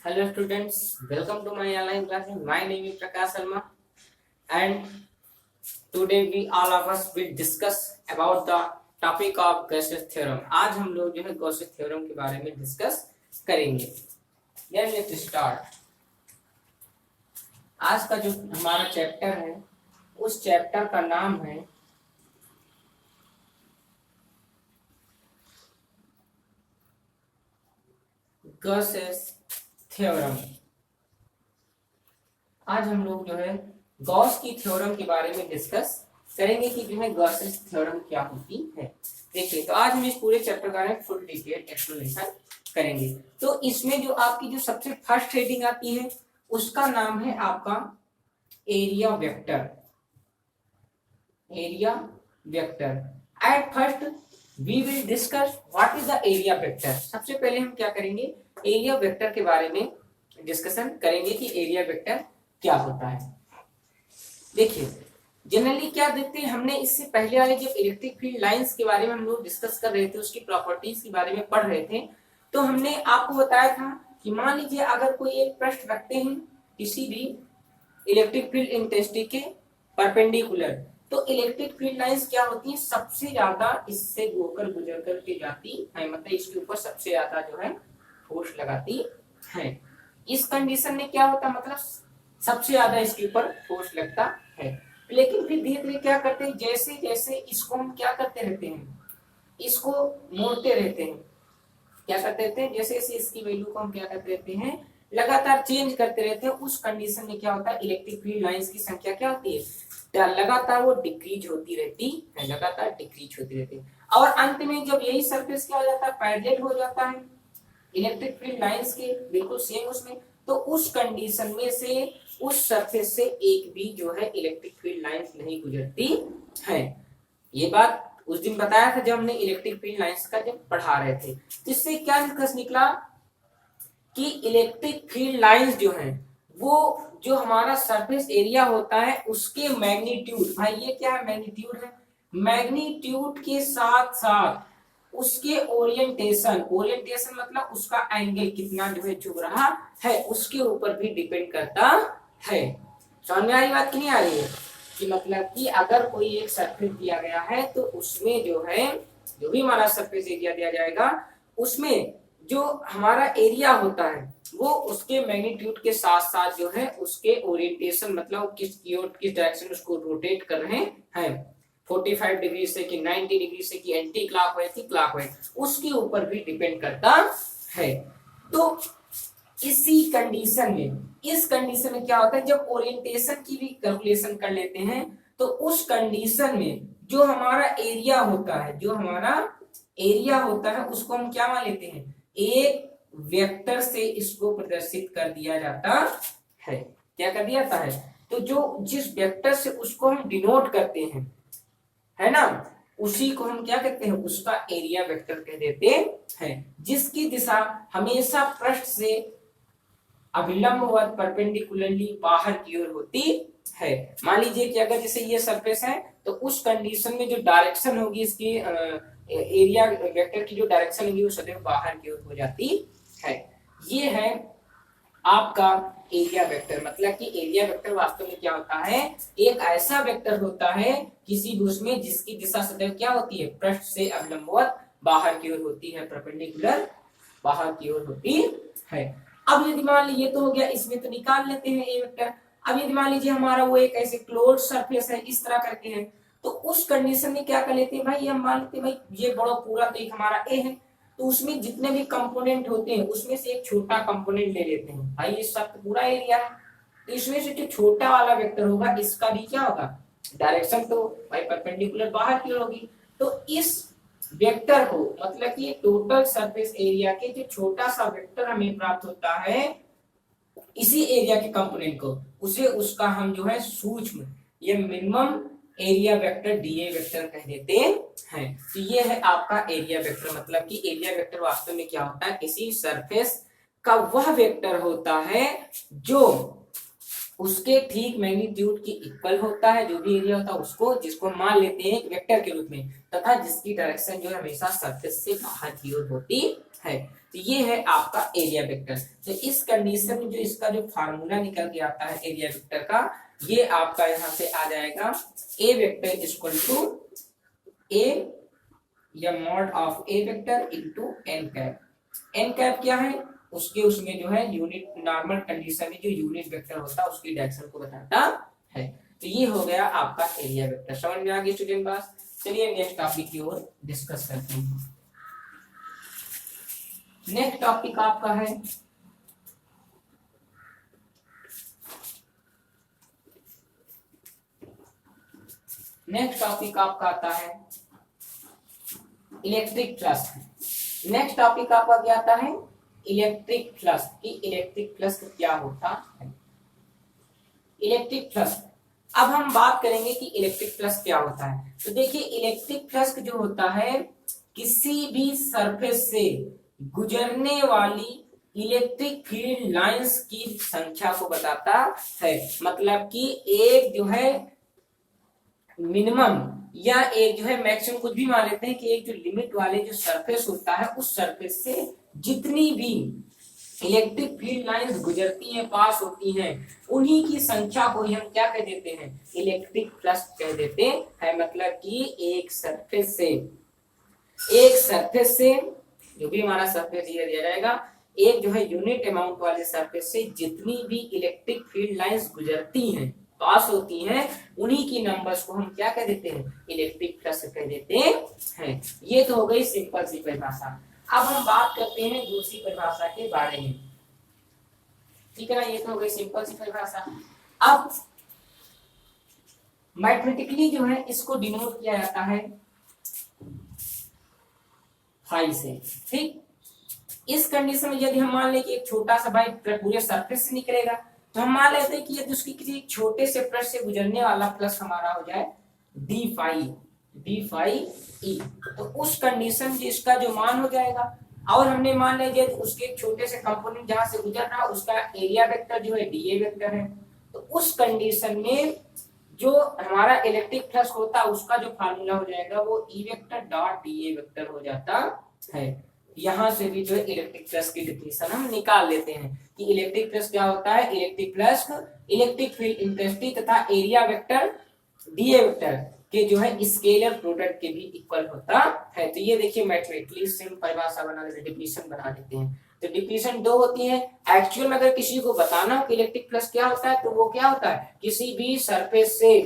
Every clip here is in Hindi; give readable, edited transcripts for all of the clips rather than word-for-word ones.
Hello students, welcome to my online classes. My name is Prakash Sharma and today we all of us will discuss about the topic of Gaussian theorem. आज हम लोग जो है Gaussian theorem के बारे में डिस्कस करेंगे. Then let's start. आज का जो हमारा चैप्टर है उस चैप्टर का नाम है गॉसेस थ्योरम. आज हम लोग जो है गॉस की थ्योरम के बारे में डिस्कस करेंगे कि जो है गॉसेस थ्योरम क्या होती है. देखिए, तो आज हम इस पूरे चैप्टर का फुल डिटेल एक्सप्लेनेशन करेंगे. तो इसमें जो आपकी जो सबसे फर्स्ट हेडिंग आती है उसका नाम है आपका area vector. Area vector. At first we will discuss what is the area vector. सबसे पहले हम क्या करेंगे, एरिया वेक्टर के बारे में डिस्कशन करेंगे कि एरिया वेक्टर क्या होता है. देखिए, जनरली क्या देखते हैं, हमने इससे पहले वाले जब इलेक्ट्रिक फील्ड लाइंस के बारे में हम लोग डिस्कस कर रहे थे, उसकी प्रॉपर्टीज के बारे में पढ़ रहे थे, तो हमने आपको बताया था कि मान लीजिए अगर कोई एक पृष्ठ रखते हैं किसी भी इलेक्ट्रिक फील्ड इंटेंसिटी के परपेंडिकुलर, तो इलेक्ट्रिक फील्ड लाइंस क्या होती है, सबसे ज्यादा इससे होकर गुजर करके जाती है, मतलब इसके ऊपर सबसे ज्यादा जो है फोर्स लगाती है. इस कंडीशन में क्या होता है, मतलब सबसे ज्यादा इसके ऊपर फोर्स लगता है. लेकिन फिर धीरे धीरे क्या करते हैं, जैसे जैसे इसको हम क्या करते रहते हैं, इसको मोड़ते रहते हैं, क्या करते रहते हैं, जैसे जैसे इसकी वैल्यू को हम क्या करते रहते हैं, लगातार चेंज करते रहते हैं. उस कंडीशन में क्या होता है, इलेक्ट्रिक फील्ड लाइंस की संख्या क्या होती है, लगातार वो डिक्रीज होती रहती है, लगातार डिक्रीज होती रहती है. और अंत में जब यही सरफेस क्या हो जाता है, पैरेलल हो जाता है इलेक्ट्रिक फील्ड लाइंस के बिल्कुल सेम उसमें, तो उस कंडीशन में से उस सरफेस से एक भी जो है इलेक्ट्रिक फील्ड लाइंस नहीं गुजरती है. ये बात उस दिन बताया था जब हमने इलेक्ट्रिक फील्ड लाइंस का जब पढ़ा रहे थे. इससे क्या निष्कर्ष निकला कि इलेक्ट्रिक फील्ड लाइंस जो है वो जो हमारा सरफेस एरिया होता है उसके मैग्नीट्यूड, भाई ये क्या है, मैग्नीट्यूड है, मैग्नीट्यूड के साथ साथ उसके ओरिएंटेशन, ओरिएंटेशन मतलब उसका एंगल कितना जो है झुक रहा है, उसके ऊपर भी डिपेंड करता है. समझ में आ रही बात कि नहीं आ रही है, कि मतलब कि अगर कोई एक सरफेस दिया गया है तो उसमें जो है जो भी हमारा सरफेस एरिया दिया जाएगा उसमें जो हमारा एरिया होता है वो उसके मैग्नीट्यूड के साथ साथ जो है उसके ओरिएंटेशन, मतलब किस डायरेक्शन उसको रोटेट कर रहे हैं, 45 डिग्री से कि 90 डिग्री से कि एंटी क्लॉकवाइज की क्लॉकवाइज, उसके ऊपर भी डिपेंड करता है. तो इसी कंडीशन में, इस कंडीशन में क्या होता है, जब ओरिएंटेशन की भी कैलकुलेशन कर लेते हैं तो उस कंडीशन में जो हमारा एरिया होता है, जो हमारा एरिया होता है उसको हम क्या मान लेते हैं, एक वेक्टर से इसको प्रदर्शित कर दिया जाता है. क्या कर दिया जाता है, तो जो जिस वेक्टर से उसको हम डिनोट करते हैं, है ना, उसी को हम क्या कहते हैं, उसका एरिया वेक्टर कह देते हैं. जिसकी दिशा हमेशा पृष्ठ से अभिलंबवत परपेंडिकुलरली बाहर की ओर होती है. मान लीजिए कि अगर जैसे ये सरफेस है तो उस कंडीशन में जो डायरेक्शन होगी इसकी एरिया वेक्टर की जो डायरेक्शन होगी वो सदैव बाहर की ओर हो जाती है. ये है आपका एरिया वेक्टर. मतलब कि एरिया वेक्टर वास्तव में क्या होता है, एक ऐसा वेक्टर होता है किसी भी उसमें जिसकी दिशा सदैव क्या होती है, पृष्ठ से अभिलंबवत बाहर की ओर होती है, परपेंडिकुलर बाहर की ओर होती है. अब यदि मान लीजिए, तो हो गया, इसमें तो निकाल लेते हैं ए वेक्टर. अब यदि मान लीजिए हमारा वो एक ऐसे क्लोज सरफेस है, इस तरह करके है, तो उस कंडीशन में क्या कर लेते हैं भाई, हम मान लेते हैं भाई ये बड़ा पूरा तो एक हमारा ए है, तो उसमें जितने भी कंपोनेंट होते हैं उसमें से एक छोटा कंपोनेंट ले लेते हैं. भाई ये सब तो पूरा एरिया है, तो इसमें से जो छोटा वाला वेक्टर होगा इसका भी क्या होगा, डायरेक्शन तो भाई परपेंडिकुलर बाहर की ओर होगी. तो इस वेक्टर को, मतलब कि टोटल सरफेस एरिया के जो छोटा सा वेक्टर हमें प्राप्त होता है इसी एरिया के कंपोनेंट को, उसे उसका हम जो है सूक्ष्म, ये minimum area vector DA vector कह देते हैं. तो ये है आपका एरिया वेक्टर. मतलब कि एरिया वेक्टर वास्तव में क्या होता है, किसी सरफेस का वह वेक्टर होता है जो उसके ठीक मैग्नीट्यूड के इक्वल होता है, जो भी एरिया होता है उसको, जिसको मान लेते हैं एक वेक्टर के रूप में, तथा जिसकी डायरेक्शन जो है हमेशा सरफेस से बाहर की ओर होती है। तो ये है आपका एरिया वेक्टर। तो इस कंडीशन में जो इसका जो फार्मूला निकल के आता है एरिया वेक्टर का, ये आपका यहाँ से आ जाएगा A vector equal to A या mod of A vector into N cap. N cap क्या है, उसके उसमें जो है यूनिट नॉर्मल कंडीशन में जो यूनिट वेक्टर होता है उसकी डायरेक्शन को बताता है। तो ये हो गया आपका एरिया वेक्टर। समझ में आ गई स्टूडेंट पास। चलिए नेक्स्ट टॉपिक की ओर डिस्कस करते हैं। नेक्स्ट टॉपिक आपका है आता है इलेक्ट्रिक फ्लक्स। नेक्स्ट टॉपिक आपका क्या आता है, इलेक्ट्रिक फ्लक्स की इलेक्ट्रिक फ्लक्स क्या होता है। इलेक्ट्रिक फ्लक्स, अब हम बात करेंगे कि इलेक्ट्रिक फ्लक्स क्या होता है। तो देखिए इलेक्ट्रिक फ्लक्स जो होता है किसी भी सरफेस से गुजरने वाली इलेक्ट्रिक फील्ड लाइंस की संख्या को बताता है। मतलब कि एक जो है मिनिमम या एक जो है मैक्सिमम, कुछ भी मान लेते हैं कि एक जो लिमिट वाले जो सरफेस होता है उस सरफेस से जितनी भी इलेक्ट्रिक फील्ड लाइंस गुजरती हैं, पास होती हैं, उन्हीं की संख्या को ही हम क्या कह देते हैं, इलेक्ट्रिक फ्लक्स कह देते हैं। मतलब कि एक सरफेस से जो भी हमारा सरफेस दिया जाएगा, एक जो है यूनिट अमाउंट वाले सरफेस से जितनी भी इलेक्ट्रिक फील्ड लाइंस गुजरती हैं, पास होती हैं, उन्हीं की नंबर्स को हम क्या कह देते हैं, इलेक्ट्रिक फ्लक्स कह देते हैं। ये तो हो गई सिंपल सी परिभाषा। अब हम बात करते हैं दूसरी परिभाषा के बारे में। ठीक है ना, ये तो हो गई सिंपल सी परिभाषा। अब मैथमेटिकली जो है इसको डिनोट किया जाता है फाई से। ठीक, इस कंडीशन में यदि हम मान लें कि एक छोटा सा भाई पूरे सरफेस से निकलेगा, तो हम मान लेते हैं कि यदि उसकी किसी छोटे से पृष्ठ से गुजरने वाला प्लस हमारा हो जाए डी फाई ई, तो उस कंडीशन में इसका जो मान हो जाएगा, और हमने मान लिया यदि उसके छोटे से कंपोनेंट जहां से गुजर रहा उसका एरिया वेक्टर जो है डीए वेक्टर है, तो उस कंडीशन में जो हमारा इलेक्ट्रिक फ्लक्स होता है उसका जो फार्मूला हो जाएगा वो ई वेक्टर डॉट डीए वेक्टर हो जाता है। यहां से भी जो है इलेक्ट्रिक फ्लक्स की डिफिनेशन हम निकाल लेते हैं कि इलेक्ट्रिक फ्लक्स क्या होता है। Electric flux electric field intensity तथा एरिया वेक्टर डीए वेक्टर के जो है स्केलर प्रोडक्ट के भी इक्वल होता है। तो ये देखिए मैथमेटिकली सिंपल परिभाषा बना लेते हैं, डिफिनेशन बना लेते हैं। तो डिफिनेशन दो होती है। एक्चुअल में अगर किसी को बताना हो कि इलेक्ट्रिक फ्लक्स क्या होता है, तो वो क्या होता है, किसी भी सरफेस से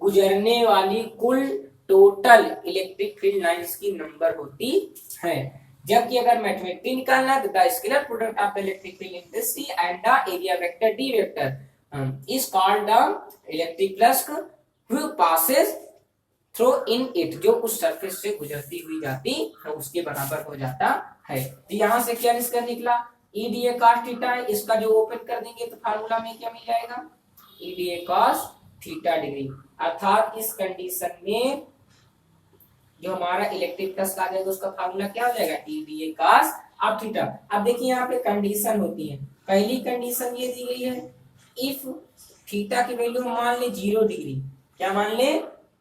गुजरने वाली कुल टोटल इलेक्ट्रिक फील्ड लाइंस की नंबर होती है। जबकि अगर मैथमेटिकली निकालना है तो the scalar product of the electric field intensity and the area vector d vector is called the electric flux which passes through in it, जो उस सरफेस से गुजरती हुई जाती है उसके बराबर हो जाता है। तो यहां से क्या निष्कर्ष निकला, ई डी ए कॉस थीटा है, इसका जो ओपन कर देंगे तो फार्मूला में क्या मिल जाएगा, ई D A cos theta degree. अर्थात इस कंडीशन में जो हमारा इलेक्ट्रिक फ्लक्स आ जाएगा उसका फार्मूला क्या हो जाएगा, ई D A cos of theta. अब देखिए यहाँ पे कंडीशन होती है। पहली कंडीशन ये दी गई है, इफ थीटा की वैल्यू मान ले 0 डिग्री, क्या मान ले,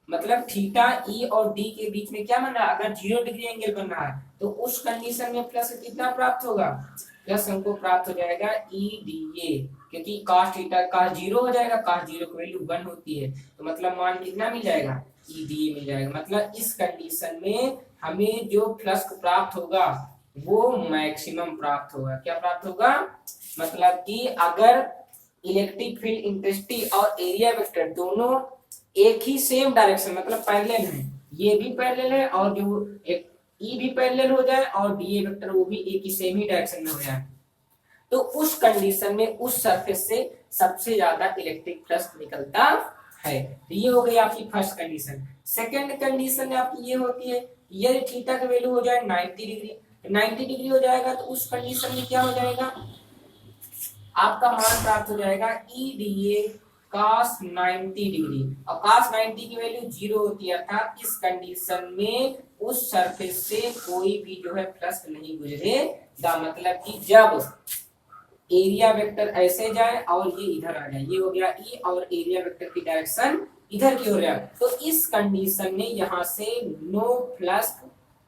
मतलब थीटा ई और डी के बीच में क्या बन रहा है, अगर 0 डिग्री एंगल बन रहा है तो उस कंडीशन में प्लस कितना प्राप्त होगा, प्लस हमको प्राप्त हो जाएगा ई डी ए, क्योंकि cos थीटा cos 0 हो जाएगा, cos 0 की वैल्यू 1 होती है, तो मतलब मान कितना मिल जाएगा, ई डी ए मिल जाएगा। मतलब इस कंडीशन में हमें जो फ्लक्स प्राप्त होगा वो मैक्सिमम प्राप्त होगा। क्या प्राप्त होगा, मतलब कि अगर इलेक्ट्रिक फील्ड इंटेंसिटी और एरिया वेक्टर दोनों एक ही सेम डायरेक्शन मतलब पैरेलल है, ये भी पैरेलल है और जो एक ई भी पैरेलल हो जाए और डी ए वेक्टर वो भी एक ही सेम ही डायरेक्शन में हो जाए, तो उस कंडीशन में उस सरफेस से सबसे ज्यादा इलेक्ट्रिक फ्लक्स निकलता है। तो ये हो गई आपकी फर्स्ट कंडीशन। सेकंड कंडीशन आपकी ये होती है, यदि थीटा का वैल्यू हो जाए 90 डिग्री हो जाएगा तो उस कंडीशन में क्या हो जाएगा, आपका मान प्राप्त हो जाएगा ई डी ए cos 90 डिग्री, और cos 90 की वैल्यू 0 होती है। अर्थात इस कंडीशन में उस सरफेस से कोई भी जो है फ्लक्स नहीं गुजरेगा। मतलब कि जब एरिया वेक्टर ऐसे जाए और ये इधर आ जाए, ये हो गया ई और एरिया वेक्टर की डायरेक्शन इधर की हो रहा है, तो इस कंडीशन में यहाँ से नो फ्लक्स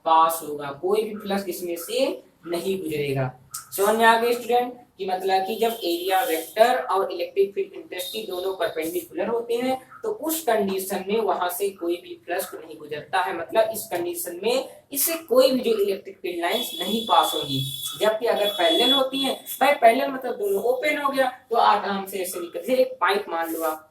पास होगा, कोई भी प्लस इसमें से नहीं गुजरेगा। समझ में आ गए स्टूडेंट कि मतलब कि जब एरिया वेक्टर और इलेक्ट्रिक फील्ड इंटेंसिटी दोनों परपेंडिकुलर होते हैं तो उस कंडीशन में वहां से कोई भी प्लस नहीं गुजरता है, मतलब इस कंडीशन में इससे कोई भी जो इलेक्ट्रिक फील्ड लाइंस नहीं पास होगी। जबकि अगर पैरेलल होती है, भाई पैरेलल मतलब दोनों ओपन हो गया तो आराम से ऐसे निकल, एक पाइप मान लो आप,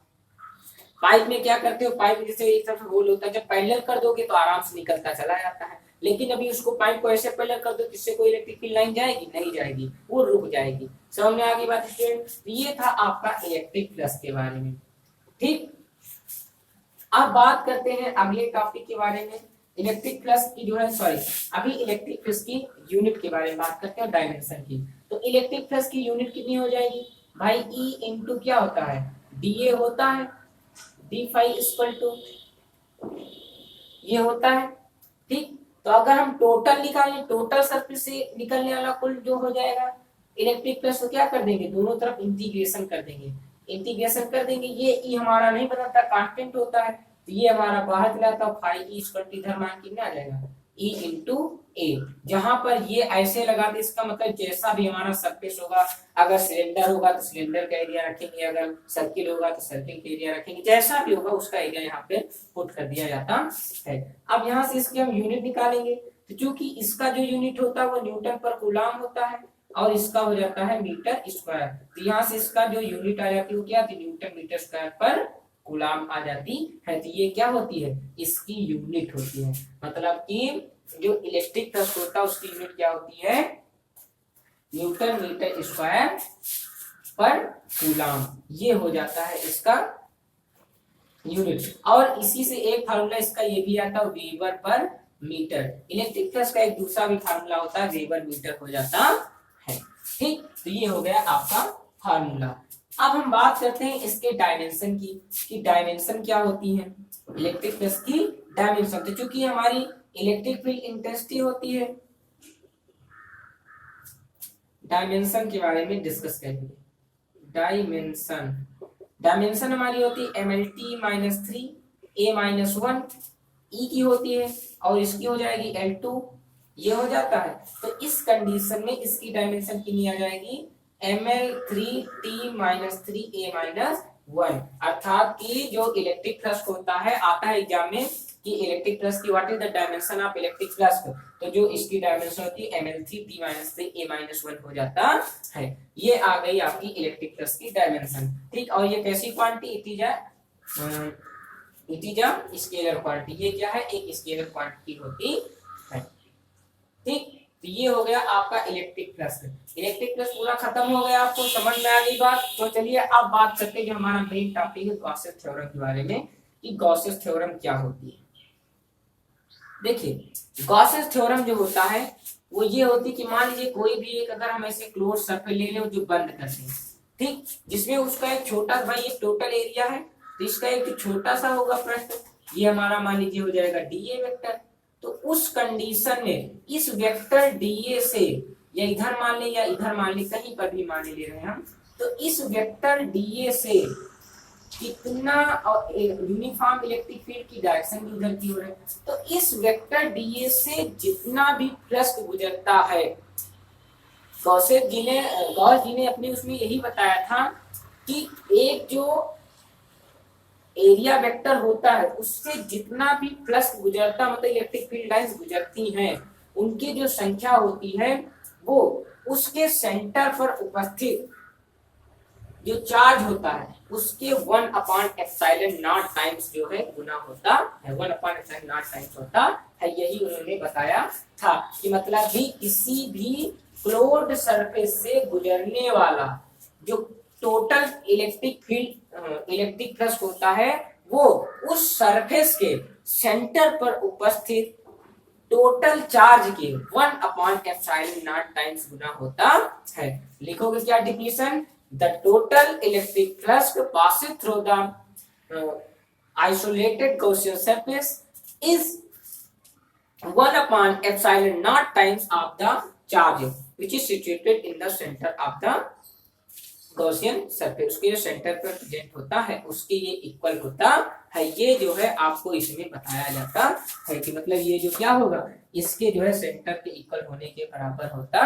पाइप में क्या करते हो, पाइप में जैसे एक तरफ होल होता है, जब पैरेलल कर दोगे तो आराम से निकलता चला जाता है, लेकिन अभी उसको पाइप को ऐसे पैरेलल कर दो किससे कोई इलेक्ट्रिक फील्ड लाइन जाएगी, नहीं जाएगी, वो रुक जाएगी। समझ में आ गई बात स्टूडेंट? ये था आपका इलेक्ट्रिक प्लस के बारे में। ठीक, अब बात करते हैं अगले टॉपिक के बारे में, इलेक्ट्रिक प्लस की जो है, सॉरी अभी इलेक्ट्रिक प्लस की यूनिट के बारे में बात करते हैं, डायमेंशन की। तो इलेक्ट्रिक प्लस की यूनिट कितनी हो जाएगी भाई, ई इंटू क्या होता है, डी ए होता है, डी फाई इक्वल टू ये होता है। ठीक, तो अगर हम टोटल निकालें, टोटल सरफेस से निकलने वाला कुल जो हो जाएगा इलेक्ट्रिक प्लस, तो क्या कर देंगे, दोनों तरफ इंटीग्रेशन कर देंगे, इंटीग्रेशन कर देंगे, ये ई हमारा नहीं बदलता, कांस्टेंट होता है, तो ये हमारा बाहर चला जाता है, फाई ई इक्वल टू इधर मान कितना आ जाएगा, ई इंटू ए। जहां पर ये ऐसे लगा दे, इसका मतलब जैसा भी हमारा सरफेस होगा, अगर सिलेंडर होगा तो सिलेंडर का एरिया रखेंगे, अगर सर्किल होगा तो सर्किल का एरिया रखेंगे, जैसा भी होगा उसका एरिया यहाँ पे पुट कर दिया जाता है। अब यहाँ से इसके हम यूनिट निकालेंगे, तो चूंकि इसका जो यूनिट होता है वो न्यूटन पर कूलाम होता है और इसका हो जाता है मीटर स्क्वायर, तो यहाँ से इसका जो यूनिट आ जाती है वो क्या थी, न्यूटन मीटर स्क्वायर पर कूलाम आ जाती है। तो ये क्या होती है, इसकी यूनिट होती है, मतलब कि जो इलेक्ट्रिक प्लस होता है उसकी यूनिट क्या होती है, न्यूटन मीटर स्क्वायर पर कूलाम, ये हो जाता है इसका यूनिट। और इसी से एक फार्मूला इसका ये भी आता है, वेबर पर मीटर। इलेक्ट्रिक प्लस का एक दूसरा भी फार्मूला होता है, वेबर मीटर हो जाता है। ठीक, तो ये हो गया आपका फार्मूला। अब हम बात करते हैं इसके डायमेंशन की, कि डायमेंशन क्या होती है, इलेक्ट्रिक प्लस की डायमेंशन। तो चूंकि हमारी इलेक्ट्रिक फील्ड इंटेंसिटी होती है, डायमेंशन के बारे में डिस्कस करेंगे। डायमेंशन, डायमेंशन हमारी होती है MLT - 3 A - 1 E की होती है, और इसकी हो जाएगी L2, ये हो जाता है। तो इस कंडीशन में इसकी डायमेंशन कितनी आ जाएगी, ML3T - 3 A - 1, अर्थात कि जो इलेक्ट्रिक प्लस होता है, आता है एग्जाम में कि इलेक्ट्रिक प्लस की what is the dimension of electric plus, तो जो इसकी डायमेंशन होती है ML3T - 3 A - 1 हो जाता है। ये आ गई आपकी इलेक्ट्रिक प्लस की डायमेंशन। ठीक, और ये कैसी क्वांटिटी, इंटीजर स्केलर क्वांटिटी, ये क्या है, एक स्केलर क्वांटिटी होती है। ठीक, तो ये हो गया आपका इलेक्ट्रिक प्लस। इलेक्ट्रिक प्लस पूरा खत्म हो गया, आपको समझ में आ गई बात। तो चलिए अब बात करते हैं जो हमारा मेन टॉपिक है गॉसेस थ्योरम के बारे में, कि गॉसेस थ्योरम क्या होती है। देखिए गॉसेस थ्योरम जो होता है वो ये होती है कि मान लीजिए कोई भी एक, अगर हम ऐसे क्लोज सर्कल ले लें जो बंद करते हैं, ठीक, जिसमें उसका एक छोटा, भाई ये टोटल एरिया है, तो इसका एक छोटा सा होगा पृष्ठ, ये हमारा मान लीजिए हो जाएगा डीए वेक्टर। तो उस कंडीशन में इस वेक्टर डीए से, या इधर मान ले या इधर मान ले, कहीं पर भी मान ले रहे हैं हम, तो इस वेक्टर डीए से कितना यूनिफॉर्म इलेक्ट्रिक फील्ड की डायरेक्शन भी उधर की हो रही है, तो इस वेक्टर डीए से जितना भी फ्लक्स गुजरता है, गॉस जी ने अपने उसमें यही बताया था कि एक जो एरिया वेक्टर होता है उससे जितना भी फ्लक्स गुजरता, मतलब इलेक्ट्रिक फील्ड लाइंस गुजरती हैं, उनकी जो संख्या होती है वो उसके सेंटर पर उपस्थित जो चार्ज होता है उसके 1/ε0 टाइम्स जो है गुना होता है, 1/ε0 टाइम्स होता है। यही उन्होंने बताया था कि मतलब भी किसी भी क्लोज्ड सरफेस से गुजरने वाला जो total electric field, electric flux होता है, वो उस सरफेस के सेंटर पर उपस्थित टोटल चार्ज के 1/ε0 टाइम्स गुना होता है। लिखोगे क्या definition, the total electric flux passing through the isolated Gaussian surface is 1/ε0 times of the charge which is situated in the center of the Gaussian surface उसके जो सेंटर पर प्रेजेंट होता है उसके ये इक्वल होता है। ये जो है आपको इसमें बताया जाता है कि मतलब ये जो क्या होगा, इसके जो है सेंटर के इक्वल होने के बराबर होता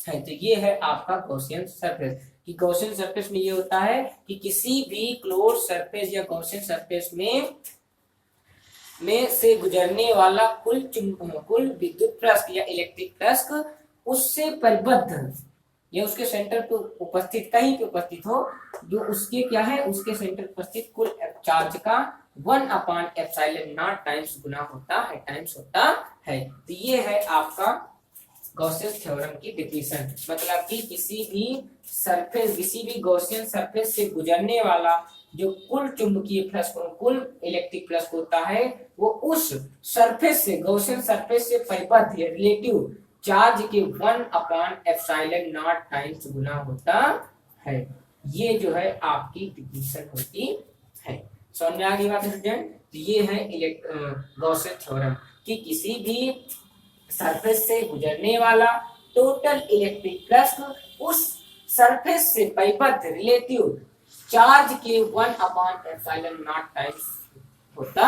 है। तो ये है आपका गॉसियन सरफेस। कि गॉसियन सरफेस में ये होता है कि किसी भी क्लोज सरफेस या गॉसियन सरफेस में से गुजरने वाला कुल विद्युत प्रस्थ या इलेक्ट्रिक प्रस्थ उससे परिबद्ध या उसके सेंटर पे उपस्थित कहीं पे उपस्थित हो, जो उसके क्या है उसके सेंटर उपस्थित कुल चार्ज का 1/ε0 टाइम्स गुना होता है। तो ये है आपका गॉसियन थ्योरम की डिफिनेशन। मतलब कि किसी भी गॉसियन सरफेस से गुजरने वाला जो कुल चुंबकीय फ्लक्स कुल इलेक्ट्रिक फ्लक्स होता है वो उस सरफेस से गॉसियन सरफेस से परिबद्ध या रिलेटिव चार्ज के 1/ε0 टाइम्स गुना होता है। ये जो है आपकी डिफिनेशन होती है। समझ में आ गई बात स्टूडेंट? तो ये है गॉसियन थ्योरम कि किसी भी सरफेस से गुजरने वाला टोटल इलेक्ट्रिक फ्लक्स उस सरफेस से परिबद्ध रिलेटिव चार्ज के 1/ε0 टाइम्स होता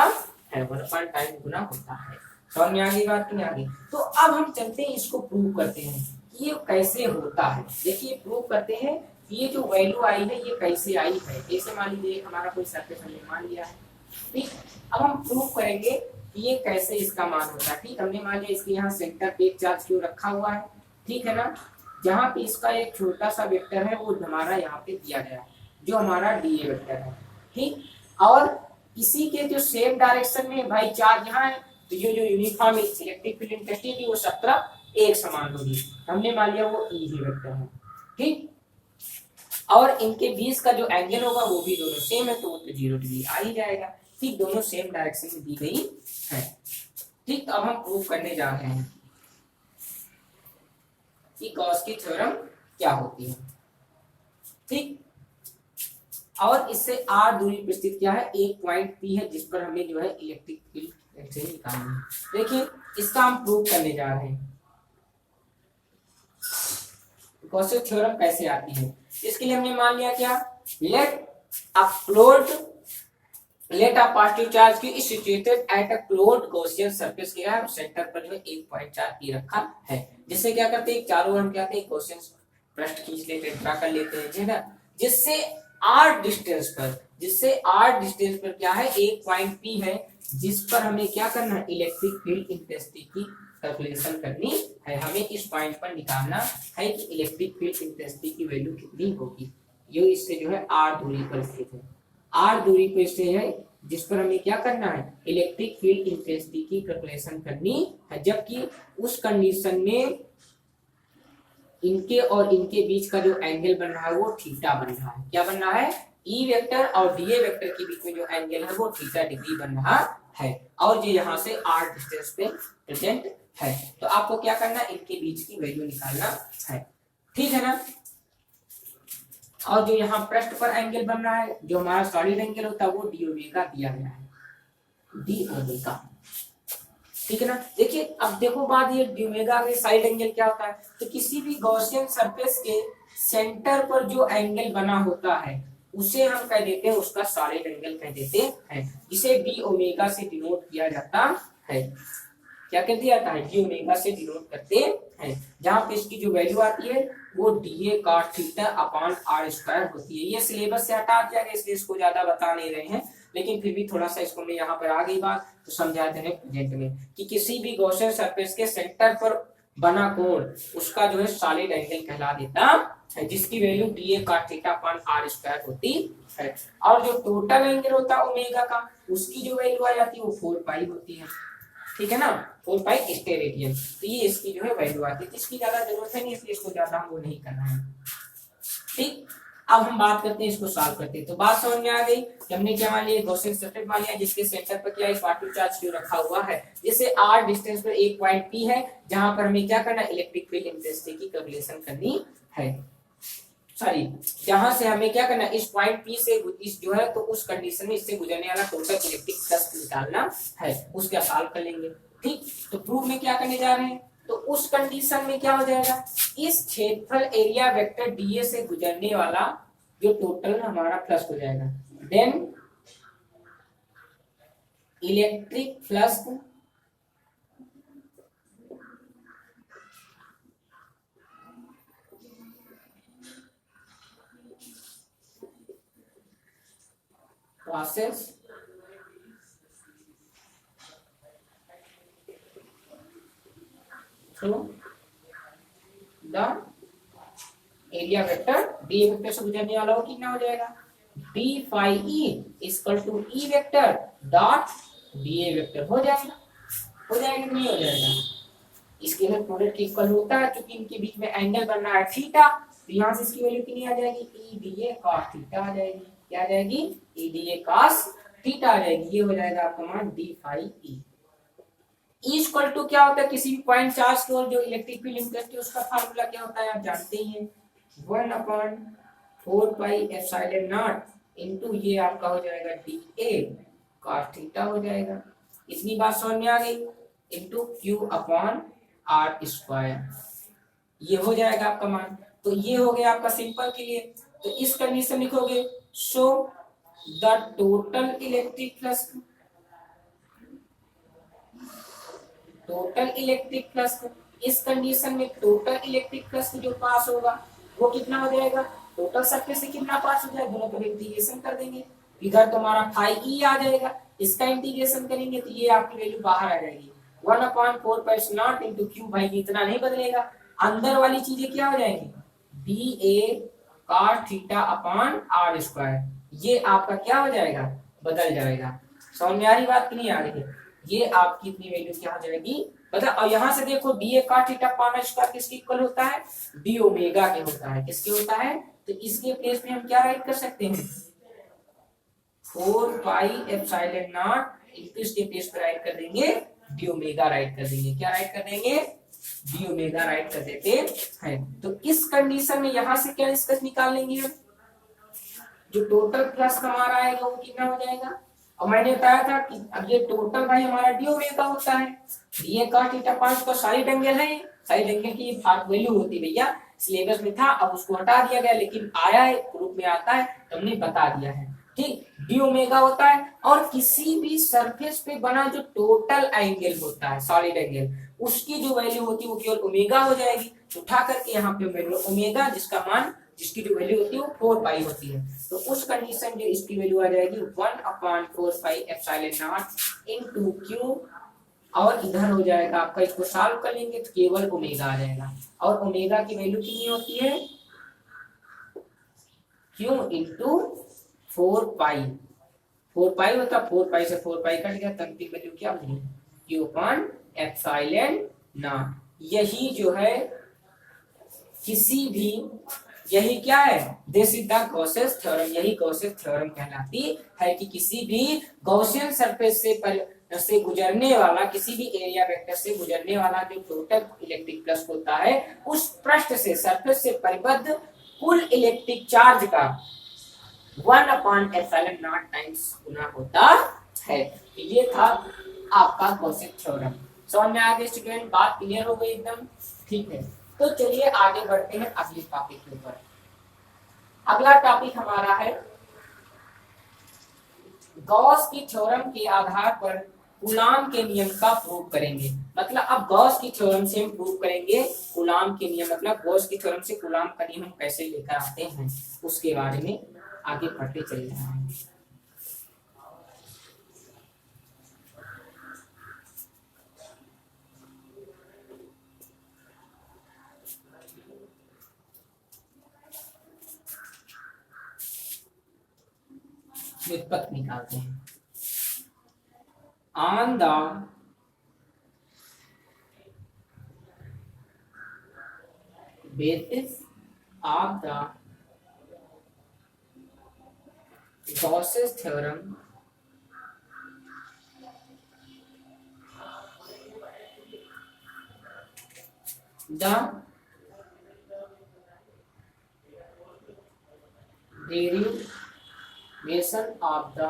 है, 1 टाइम गुना होता है। समझ में आ गई बात नहीं आ गई? तो अब हम चलते हैं इसको प्रूव करते हैं कि ये कैसे होता है। देखिए प्रूव करते हैं कि ये जो वैल्यू आई है ये कैसे आई है। जैसे मान लीजिए हमारा कोई सरफेस हमने मान लिया है, ठीक। अब हम प्रूव करेंगे कि ये कैसे इसका मान होता है। ठीक, हमने मान लिया इसके यहाँ सेंटर पे एक चार्ज क्यों रखा हुआ है, ठीक है ना। जहाँ पे इसका एक छोटा सा वेक्टर है वो हमारा यहाँ पे दिया गया है, जो हमारा डीए वेक्टर है, ठीक। और इसी के जो सेम डायरेक्शन में भाई चार्ज यहाँ है, तो ये जो यूनिफॉर्म इलेक्ट्रिक फील्ड इंटेंसिटी वो सब तरफ एक समान होगी। हमने मान लिया वो ई वेक्टर है, ठीक। और इनके बीच का जो एंगल होगा वो भी दोनों सेम है, तो वो तो 0 डिग्री आ ही जाएगा। ठीक, दोनों सेम डायरेक्शन में दी गई है। ठीक, तो अब हम प्रूव करने जा रहे हैं कि गॉस की थ्योरम क्या होती है, ठीक। और इससे r दूरी पर स्थित क्या है, एक पॉइंट P है जिस पर हमें जो है इलेक्ट्रिक फील्ड निकालना है। देखिए इसका हम प्रूव करने जा रहे हैं गॉस की थ्योरम कैसे आती है। इसके लिए हमने मान लिया क्या, लेट अ पॉजिटिव चार्ज की is situated at a closed Gaussian surface क्या है, सेंटर पर जो है 1.4 P रखा है। जिससे क्या करते हैं, चारों ओर हम क्या करते हैं गॉसियन पृष्ठ खींच लेते हैं, ड्रा कर लेते हैं, है ना। जिससे r डिस्टेंस पर क्या है, एक पॉइंट P है जिस पर हमें क्या करना है, इलेक्ट्रिक फील्ड इंटेंसिटी की कैलकुलेशन करनी है। हमें इस पॉइंट पर निकालना है कि इलेक्ट्रिक फील्ड इंटेंसिटी की वैल्यू कितनी होगी। ये इससे जो है r दूरी पर स्थित है, r दूरी पर स्थित है जिस पर हमें क्या करना है, इलेक्ट्रिक फील्ड इंटेंसिटी की कैलकुलेशन करनी है। जबकि उस कंडीशन में इनके और इनके बीच का जो एंगल बन रहा है वो थीटा बन रहा है। क्या बन रहा है, ई वेक्टर और डीए वेक्टर के बीच में जो एंगल है वो थीटा डिग्री बन रहा है। और ये यहाँ से r डिस्टेंस पे प्रेजेंट है। तो आपको क्या करना है, इनके बीच की वैल्यू निकालना है, ठीक है ना। और जो यहाँ पृष्ठ पर एंगल बन रहा है, जो हमारा सॉलिड एंगल होता है वो डी ओमेगा दिया गया है, डी ओमेगा, ठीक है ना। देखिए अब देखो बात, ये डी ओमेगा के साइड एंगल क्या होता है, तो किसी भी गॉसियन सरफेस के सेंटर पर जो एंगल बना होता है उसे हम कह देते हैं, उसका सॉलिड एंगल कह देते हैं, जिसे डी ओमेगा से डिनोट किया जाता है। क्या कर दिया जाता है, डी ओमेगा से डिनोट करते हैं। जहां पे इसकी जो वैल्यू आती है वो d A cot theta upon r square होती है। ये सिलेबस से हटा दिया गया इसलिए इसको ज्यादा बता नहीं रहे हैं, लेकिन फिर भी थोड़ा सा इसको मैं यहाँ पर आ गई बात तो समझाते हैं प्रेजेंट में कि किसी भी गॉसियन सरफेस के सेंटर पर बना कोण उसका जो है सॉलिड एंगल कहला देता है, जिसकी value d A cot theta upon r square होती है। और जो टोटल एंगल होता है ओमेगा का, उसकी जो वैल्यू आ जाती है वो 4 पाई होती है, ठीक है ना, 4 पाई स्टेरेडियन। तो ये इसकी जो है वैल्यू आती है, इसकी ज्यादा जरूरत है नहीं इसलिए इसको ज्यादा हमको नहीं करना है, ठीक। अब हम बात करते हैं, इसको सॉल्व करते हैं। तो बात समझ में आ गई कि हमने क्या मान लिया, गॉसियन सरफेस मान लिया जिसके सेंटर पर क्या है, पॉजिटिव चार्ज क्यों रखा हुआ है, जैसे r डिस्टेंस पर एक पॉइंट P है जहां पर हमें क्या करना है, इलेक्ट्रिक फील्ड इंटेंसिटी की कैलकुलेशन करनी है। सॉरी, जहां से हमें क्या करना है, इस पॉइंट P से इस जो है तो उस कंडीशन में इससे गुजरने वाला टोटल इलेक्ट्रिक फ्लक्स निकालना है, उसका सॉल्व कर लेंगे, ठीक। तो प्रूफ में क्या करने जा रहे हैं, तो उस कंडीशन में क्या हो जाएगा, इस क्षेत्रफल एरिया वेक्टर डीए से गुजरने वाला जो टोटल हमारा प्लस हो जाएगा। Then electric flux passes through the area vector d vector से गुजरने वाला हो कितना हो जाएगा, d phi E equal to E vector dot d A vector हो जाएगा। हो जाएगा कि नहीं हो जाएगा? इसके लिए प्रोडक्ट के इक्वल होता है, क्योंकि इनके बीच में एंगल बनना है थीटा, तो यहाँ से इसकी वैल्यू कितनी आ जाएगी, E D A cos theta आ जाएगी। क्या आ जाएगी, E D A cos theta आ जाएगी। ये हो जाएगा आपका मान D phi E. Equal to क्या होता है, किसी भी पॉइंट चार्ज की ओर जो इलेक्ट्रिक फील्ड इंडक्स की उसका फार्मूला क्या होता है आप जानते ही हैं, 1/4 पाई एप्सिलॉन नॉट इनटू ये आपका हो जाएगा डी ए कॉस थीटा हो जाएगा। इतनी बात समझ में आ गई, into Q upon r square, ये हो जाएगा आपका मान। तो ये हो गया आपका सिंपल के लिए। तो इस कंडीशन लिखोगे, show the total electric flux, total electric flux. इस कंडीशन में टोटल इलेक्ट्रिक फ्लक्स जो पास होगा वो कितना हो जाएगा, टोटल सरफेस से कितना पास हो जाएगा, दोनों को इंटीग्रेशन कर देंगे, इधर तुम्हारा फाई ई आ जाएगा, इसका इंटीग्रेशन करेंगे तो ये आपकी वैल्यू बाहर आ जाएगी 1/4 पाई नॉट इनटू क्यू। भाई इतना नहीं बदलेगा, अंदर वाली चीजें क्या हो जाएंगी, d A cos theta upon r square, ये आपका क्या हो जाएगा, बदल जाएगा। समझ में आ रही बात कि नहीं आ रही है? ये आपकी इतनी वैल्यू क्या हो जाएगी बता। और यहां से देखो D A cos theta upon square किसके इक्वल होता है, डी ओमेगा के होता है। किसके होता है, तो इसके प्लेस में हम क्या राइट कर सकते हैं, 4 पाई एप्सिलॉन नॉट इनटू इसके प्लेस पर राइट कर देंगे डी ओमेगा राइट कर देंगे। क्या राइट कर देंगे, डी ओमेगा राइट कर देते हैं। तो इस कंडीशन में यहां से क्या डिस्कस निकाल लेंगे हम, जो टोटल प्लस हमारा आएगा वो कितना हो जाएगा। और मैंने बताया था कि अब ये टोटल भाई हमारा डी ओमेगा होता है, डी ए कॉस थीटा 5 का साइड एंगल है, साइड एंगल की वैल्यू होती भैया, सिलेबस में था अब उसको हटा दिया गया, लेकिन आया है ग्रुप में आता है तो हमने बता दिया है। ठीक, डी ओमेगा होता है, और किसी भी सरफेस पे बना जो टोटल एंगल होता है सॉलिड एंगल, उसकी जो वैल्यू होती है वो केवल ओमेगा हो जाएगी। उठा करके यहाँ पे वैल्यू ओमेगा, जिसका मान जिसकी जो वैल्यू होती है वो 4 पाई होती है, तो उस कंडीशन जो इसकी वैल्यू आ जाएगी 1/4 pi epsilon not into Q, और इधर हो जाएगा आपका, इसको सॉल्व कर लेंगे तो केवल ओमेगा आ जाएगा। और ओमेगा की वैल्यू कितनी होती है, क्यू इंटू 4 पाई, 4 पाई होता, 4 पाई से 4 पाई कट गया, अंतिम वैल्यू क्या बनी, क्यू अपॉन एप्सिलॉन नॉट। यही जो है किसी भी, यही क्या है, this is the Gauss's theorem, यही गॉसेस थ्योरम कहलाती है कि किसी भी गॉसियन सरफेस से गुजरने वाला, किसी भी एरिया वेक्टर से गुजरने वाला जो टोटल इलेक्ट्रिक फ्लक्स होता है, उस पृष्ठ से सरफेस से परिबद्ध कुल इलेक्ट्रिक चार्ज का 1/एप्सिलॉन नॉट टाइम्स गुना होता है। ये था आपका गॉसेस थ्योरम। समझ में आ गया स्टूडेंट, बात क्लियर हो गई एकदम, ठीक है। तो चलिए आगे बढ़ते हैं अगले टॉपिक के ऊपर। अगला टॉपिक हमारा है गॉस की थ्योरम के आधार पर कूलाम के नियम का प्रूव करेंगे। मतलब अब गॉस की थ्योरम से हम प्रूव करेंगे कूलाम के नियम, मतलब गॉस की थ्योरम से कूलाम का नियम हम कैसे लेकर आते हैं उसके बारे में आगे बढ़ते चले जाएंगे। व्युत्पत्ति निकालते हैं। On the basis of the Gauss's theorem, the derivation of the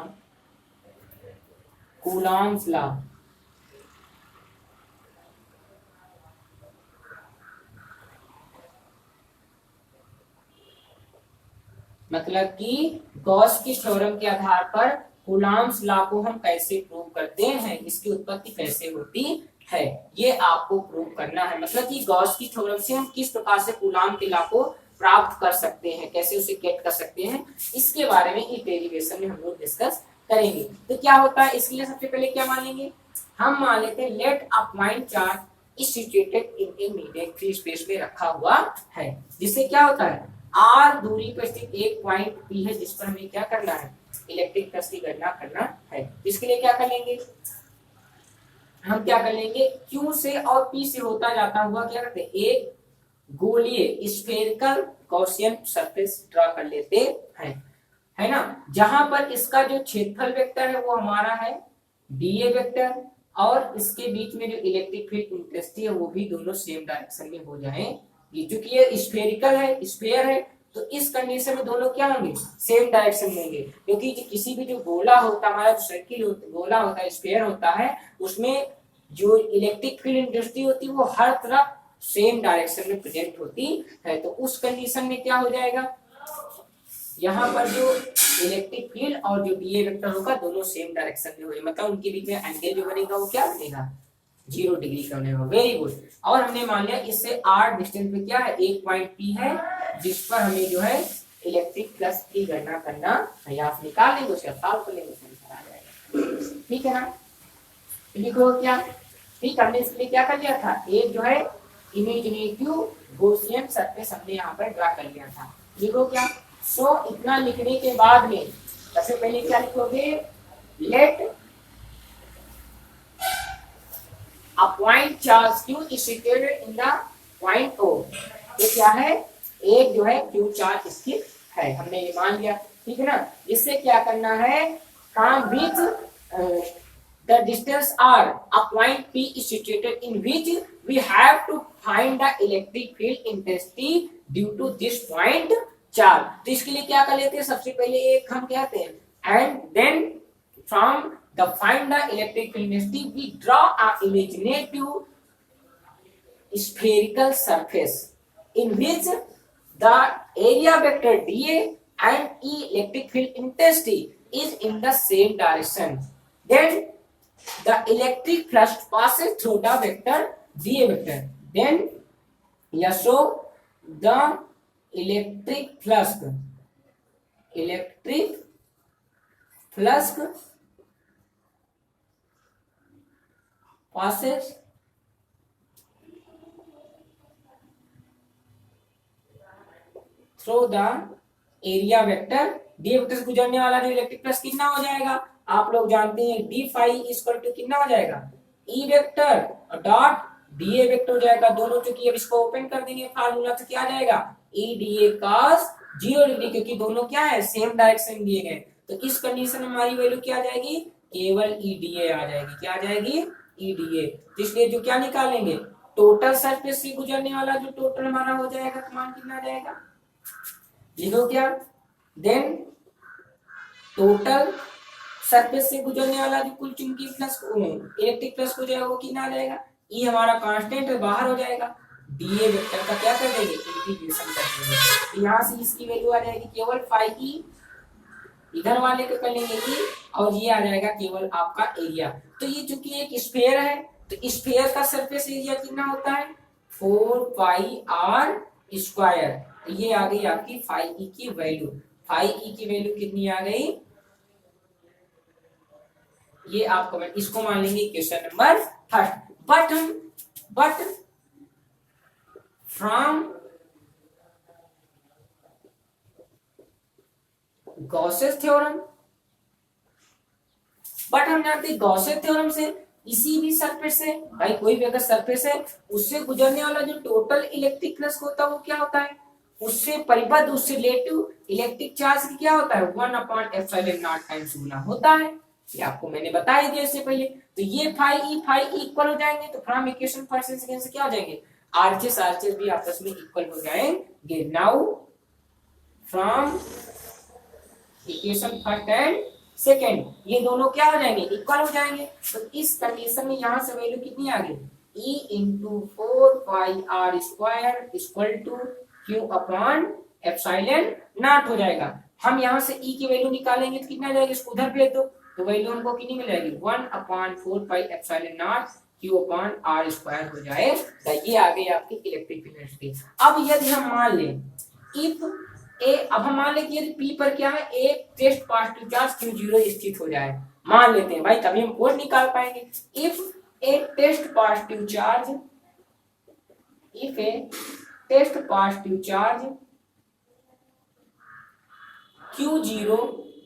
Coulomb's law मतलब कि गॉस की थ्योरम के आधार पर कूलॉम्स लॉ को हम कैसे प्रूव करते हैं, इसकी उत्पत्ति कैसे होती है, ये आपको प्रूव करना है। मतलब कि गॉस की थ्योरम से हम किस प्रकार से कूलॉम के लॉ को प्राप्त कर सकते हैं, कैसे उसे गेट कर सकते हैं, इसके बारे में इस डेरिवेशन में हम लोग डिस्कस करेंगे। तो क्या होता है, इसके लिए सबसे पहले क्या मानेंगे, हम मान लेते हैं let a point charge is situated in a medium free space में रखा हुआ है, जिससे क्या होता है, आर दूरी पर स्थित एक पॉइंट पी है जिस पर हमें क्या करना है, इलेक्ट्रिक फ्लक्स की गणना करना है। इसके लिए क्या कर लेंगे, हम क्या कर लेंगे, Q से और P से होता जाता हुआ क्या करते हैं, एक गोलीय स्फेरिकल गॉसियन सरफेस ड्रा कर लेते हैं, है ना, जहां पर इसका जो क्षेत्रफल वेक्टर है वो हमारा है डीए वेक्टर, और इसके बीच में जो इलेक्ट्रिक फील्ड इंटेंसिटी है वो भी दोनों सेम डायरेक्शन में हो जाएंगे। क्योंकि ये स्फेरिकल है, स्फेयर है, तो इस कंडीशन में दोनों क्या होंगे, सेम डायरेक्शन में होंगे। क्योंकि किसी भी जो गोला होता है, हमारा जो सर्किल गोला होता है, स्फेयर होता है, उसमें जो इलेक्ट्रिक फील्ड इंटेंसिटी होती है वो हर तरफ सेम डायरेक्शन में प्रेजेंट होती है। तो उस कंडीशन में क्या हो जाएगा, यहाँ पर जो इलेक्ट्रिक फील्ड और जो डीए वेक्टर होगा दोनों सेम डायरेक्शन में होंगे, मतलब उनके बीच में एंगल जो बनेगा वो क्या बनेगा, 0 डिग्री का बनेगा। Very good. और हमने मान लिया इससे r डिस्टेंस पे क्या है, एक पॉइंट P है, जिस पर हमें जो है इलेक्ट्रिक फ्लक्स की गणना करना है। आप निकाल लेंगे, उसका सॉल्व कर लेंगे, आंसर आ जाएगा। ठीक है ना, लिखो क्या, ठीक, हमने इसके लिए क्या कर लिया था, एक जो है इमेजिनेटिव गॉसियन सरफेस हमने यहाँ पर ड्रा कर लिया था। लिखो क्या, सो इतना लिखने के बाद में सबसे पहले क्या लिखोगे, let a point charge Q is situated in the point O। ये क्या है, एक जो है Q चार्ज स्थित है, हमने ये मान लिया, ठीक है ना। इससे क्या करना है, from which the distance r a point P is situated in which we have to find the electric field intensity due to this point charge। तो इसके लिए क्या कर लेते हैं, सबसे पहले एक हम कहते हैं and then from the find the electric field intensity we draw a imaginative spherical surface in which the area vector dA and E electric field intensity is in the same direction, then the electric flux passes through the vector dA vector, then yes, so the electric flux passes through the area vector dA vector से गुजरने वाला जो इलेक्ट्रिक फ्लक्स कितना हो जाएगा, आप लोग जानते हैं डी फाई इक्वल टू कितना हो जाएगा, ई वेक्टर डॉट डीए वेक्टर हो जाएगा। दोनों चूंकि अब इसको ओपन कर देंगे फार्मूला, तो क्या आ जाएगा, ई डीए cos 0 डिग्री, क्योंकि दोनों क्या है, सेम डायरेक्शन दिए गए। तो इस कंडीशन में हमारी वैल्यू क्या आ जाएगी, केवल ई डीए आ जाएगी। क्या आ जाएगी, ई डीए। तो इसलिए जो क्या निकालेंगे, टोटल सरफेस से गुजरने वाला जो टोटल हमारा हो जाएगा, मान कितना आ जाएगा, लिखो क्या, देन टोटल सरफेस से गुजरने वाला जो कुल चुंबकीय फ्लक्स इलेक्ट्रिक फ्लक्स हो जाएगा वो कितना आ जाएगा, ई हमारा कांस्टेंट है, बाहर हो जाएगा, डीए वेक्टर का क्या कर देंगे, इंटीग्रेशन कर देंगे। तो यहाँ से इसकी वैल्यू आ जाएगी केवल फाई ई, इधर वाले को कर लेंगे ई, और ये आ जाएगा केवल आपका एरिया। तो ये चूंकि एक स्फीयर है, तो स्फीयर का सरफेस एरिया कितना होता है, 4 पाई आर स्क्वायर। तो ये आ गई आपकी फाई ई की वैल्यू। फाई ई की वैल्यू कितनी आ गई, ये आप कमेंट, इसको मान लेंगे question number first. But from Gauss's theorem, but हम जानते हैं गॉसेस थ्योरम से किसी भी सरफेस से, भाई कोई भी अगर सरफेस है उससे गुजरने वाला जो टोटल इलेक्ट्रिक फ्लक्स होता है वो क्या होता है, उससे परिबद्ध, उससे रिलेटिव इलेक्ट्रिक चार्ज क्या होता है, 1/ε0 टाइम्स गुना होता है। ये आपको मैंने बता ही दिया इससे पहले। तो ये फाई ई इक्वल हो जाएंगे, तो from equation first and second से क्या हो जाएंगे, आरएचएस भी आपस में इक्वल हो जाएंगे। Now from equation first and second ये दोनों क्या हो जाएंगे, इक्वल हो जाएंगे। तो इस कंडीशन में यहां से वैल्यू कितनी आ गई, E into 4 pi r square equal to Q upon epsilon naught हो जाएगा। हम यहाँ से ई की वैल्यू निकालेंगे तो कितना जाएगा, इसको उधर भेज दो तो वैल्यू हमको कितनी मिल जाएगी 1/4 pi epsilon naught Q upon r square हो जाएगा। ये आ गई आपकी इलेक्ट्रिक फील्ड डेंसिटी। अब यदि हम मान लें इफ ए, अब हम मान लें कि यदि पी पर क्या है, एक टेस्ट पॉजिटिव चार्ज Q0 स्थित हो जाए, मान लेते हैं भाई, तभी हम फोर्स निकाल पाएंगे। If a test positive charge, if a test positive charge Q0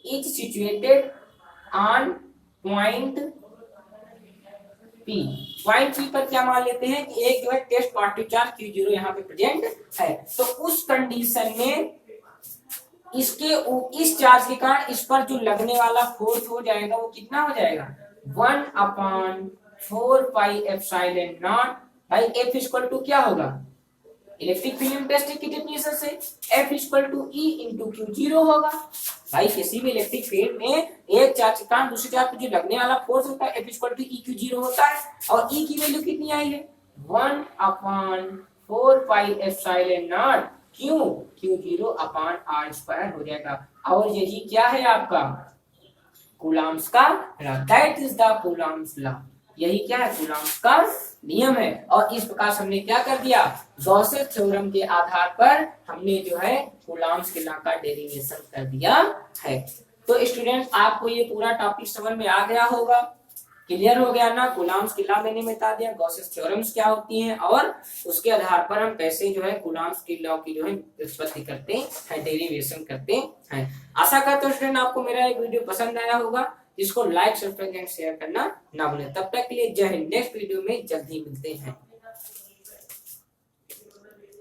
is situated on point P, point P पर क्या मान लेते हैं कि एक जो है टेस्ट पॉजिटिव चार्ज Q0 यहाँ पे प्रेजेंट है, तो उस कंडीशन में इसके इस चार्ज के कारण इस पर जो लगने वाला फोर्स हो जाएगा वो कितना हो जाएगा 1/4 पाई एप्सिलॉन नॉट भाई F इक्वल टू क्या होगा, इलेक्ट्रिक फील्ड इंटेंसिटी की डेफिनेशन से F equal to E into Q0 होगा। भाई किसी भी इलेक्ट्रिक फील्ड में एक चार्ज के कारण दूसरे चार्ज पर जो लगने वाला फोर्स होता है F equal to E Q0 होता है, और E की वैल्यू कितनी आई है 1/4 पाई एप्सिलॉन नॉट क्यों Q0 अपॉन आर स्क्वायर हो जाएगा। और यही क्या है आपका कूलम्ब्स का law, that is the Coulomb's law. यही क्या है कूलम्ब्स का नियम है। और इस प्रकार हमने क्या कर दिया, गॉसेस थ्योरम के आधार पर हमने जो है कूलम्ब्स के लॉ का डेरिवेशन कर दिया है। तो स्टूडेंट आपको ये पूरा टॉपिक समझ में आ गया होगा, क्लियर हो गया ना। कूलम्ब्स की लॉ मैंने बता दिया, गॉसेस थ्योरम्स क्या होती हैं और उसके आधार पर हम कैसे जो है कूलम्ब्स की लॉ की जो है व्युत्पत्ति करते हैं, डेरिवेशन करते हैं। आशा करता हूं स्टूडेंट आपको मेरा ये वीडियो पसंद आया होगा, जिसको लाइक सब्सक्राइब एंड शेयर करना ना भूलें। तब तक के लिए जय हिंद, नेक्स्ट वीडियो में जल्द ही मिलते हैं।